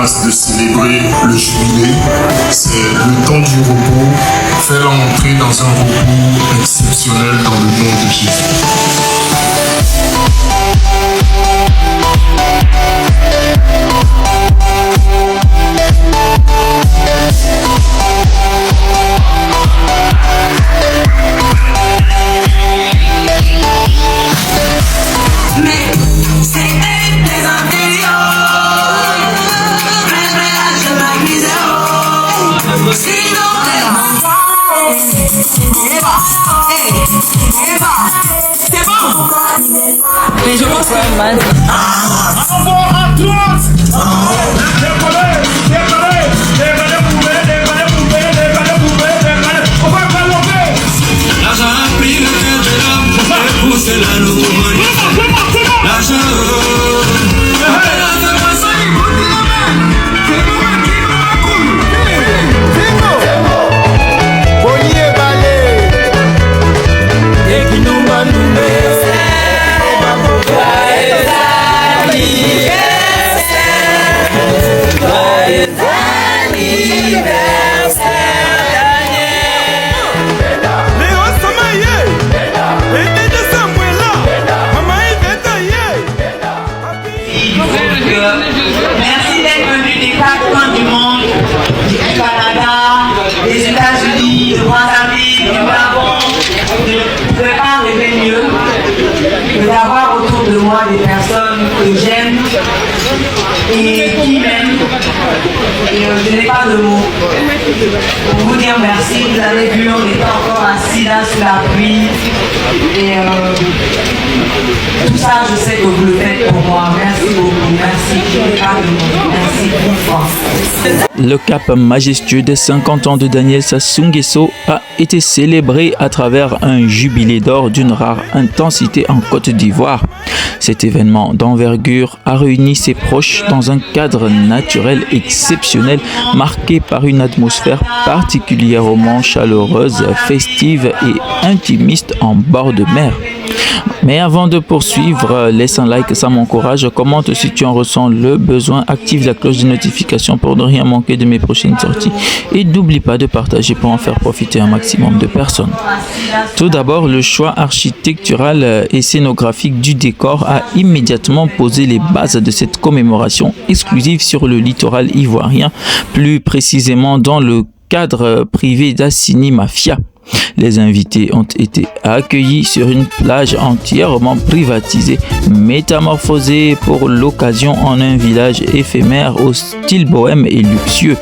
grâce de célébrer le jubilé. C'est le temps du repos. Fais-la entrer dans un repos exceptionnel dans le nom de Jésus. Merci d'être venu des quatre coins du monde, du Canada, des États-Unis, de Mozambique, du Gabon. Je ne pouvais pas rêver mieux que d'avoir autour de moi des personnes que j'aime et qui m'aiment. Et je n'ai pas de mots pour vous dire merci. Vous avez vu, on était encore assis là sous la pluie. Et tout ça, je sais que vous le faites pour moi. Merci beaucoup. Merci. Je n'ai pas de mots. Merci une fois. Le cap majestueux des 50 ans de Daniel Sassou Nguesso a été célébré à travers un jubilé d'or d'une rare intensité en Côte d'Ivoire. Cet événement d'envergure a réuni ses proches dans un cadre naturel exceptionnel marqué par une atmosphère particulièrement chaleureuse, festive et intimiste en bord de mer. Mais avant de poursuivre, laisse un like, ça m'encourage, commente si tu en ressens le besoin, active la cloche de notification pour ne rien manquer de mes prochaines sorties et n'oublie pas de partager pour en faire profiter un maximum de personnes. Tout d'abord, le choix architectural et scénographique du décor a immédiatement posé les bases de cette commémoration exclusive sur le littoral ivoirien, plus précisément dans le cadre privé d'Assini Mafia. Les invités ont été accueillis sur une plage entièrement privatisée, métamorphosée pour l'occasion en un village éphémère au style bohème et luxueux.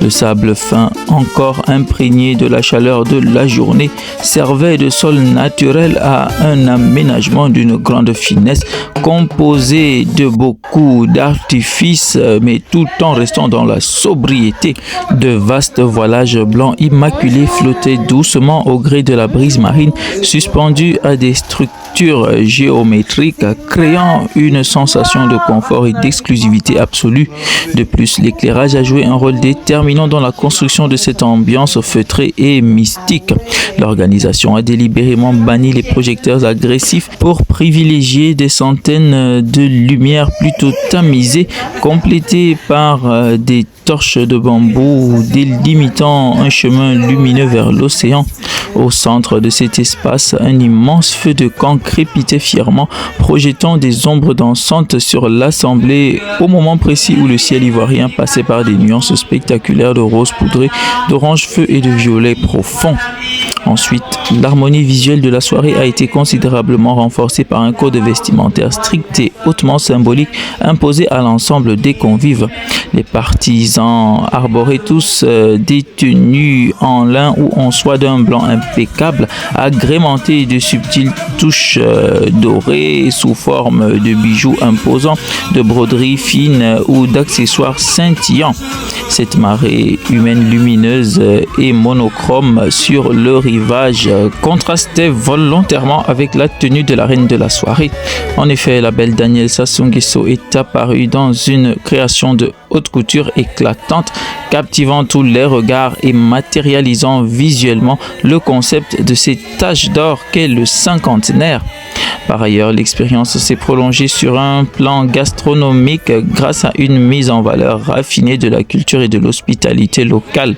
Le sable fin, encore imprégné de la chaleur de la journée, servait de sol naturel à un aménagement d'une grande finesse, composé de beaucoup d'artifices, mais tout en restant dans la sobriété. De vastes voilages blancs immaculés flottaient doucement au gré de la brise marine, suspendus à des structures géométriques, créant une sensation de confort et d'exclusivité absolue. De plus, l'éclairage a joué un rôle déterminant dans la construction de cette ambiance feutrée et mystique. L'organisation a délibérément banni les projecteurs agressifs pour privilégier des centaines de lumières plutôt tamisées, complétées par des torches de bambou délimitant un chemin lumineux vers l'océan. Au centre de cet espace, un immense feu de camp crépitait fièrement, projetant des ombres dansantes sur l'assemblée au moment précis où le ciel ivoirien passait par des nuances spectaculaires de rose poudré, d'orange feu et de violet profond. Ensuite, l'harmonie visuelle de la soirée a été considérablement renforcée par un code vestimentaire strict et hautement symbolique imposé à l'ensemble des convives. Les partisans arboraient tous des tenues en lin ou en soie d'un blanc impeccable, agrémentées de subtiles touches dorées sous forme de bijoux imposants, de broderies fines ou d'accessoires scintillants. Cette marée humaine lumineuse et monochrome sur le rivage contrastait volontairement avec la tenue de la reine de la soirée. En effet, la belle Daniel Sassou Nguesso est apparue dans une création de haute couture éclatante, captivant tous les regards et matérialisant visuellement le concept de cet âge d'or qu'est le cinquantenaire. Par ailleurs, l'expérience s'est prolongée sur un plan gastronomique grâce à une mise en valeur raffinée de la culture et de l'hospitalité locale.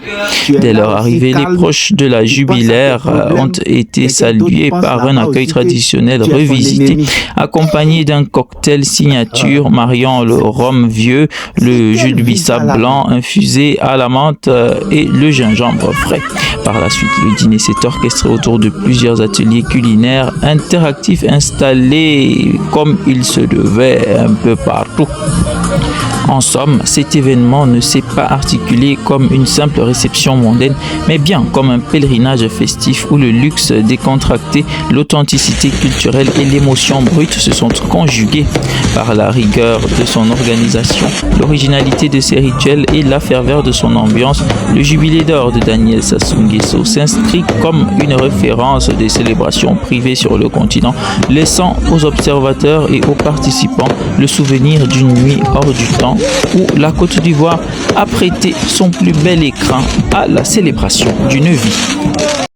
Dès leur arrivée, les proches de la jubilaire ont été salués par un accueil traditionnel revisité, accompagné d'un cocktail signature mariant le rhum vieux, le jus de bissap blanc infusé à la menthe et le gingembre frais. Par la suite, le dîner s'est orchestré autour de plusieurs ateliers culinaires interactifs installés comme il se devait un peu partout. En somme, cet événement ne s'est pas articulé comme une simple réception mondaine, mais bien comme un pèlerinage festif où le luxe décontracté, l'authenticité culturelle et l'émotion brute se sont conjugués. Par la rigueur de son organisation, l'originalité de ses rituels et la ferveur de son ambiance, le jubilé d'or de Daniel Sassou Nguesso s'inscrit comme une référence des célébrations privées sur le continent, laissant aux observateurs et aux participants le souvenir d'une nuit hors du temps où la Côte d'Ivoire a prêté son plus bel écrin à la célébration d'une vie.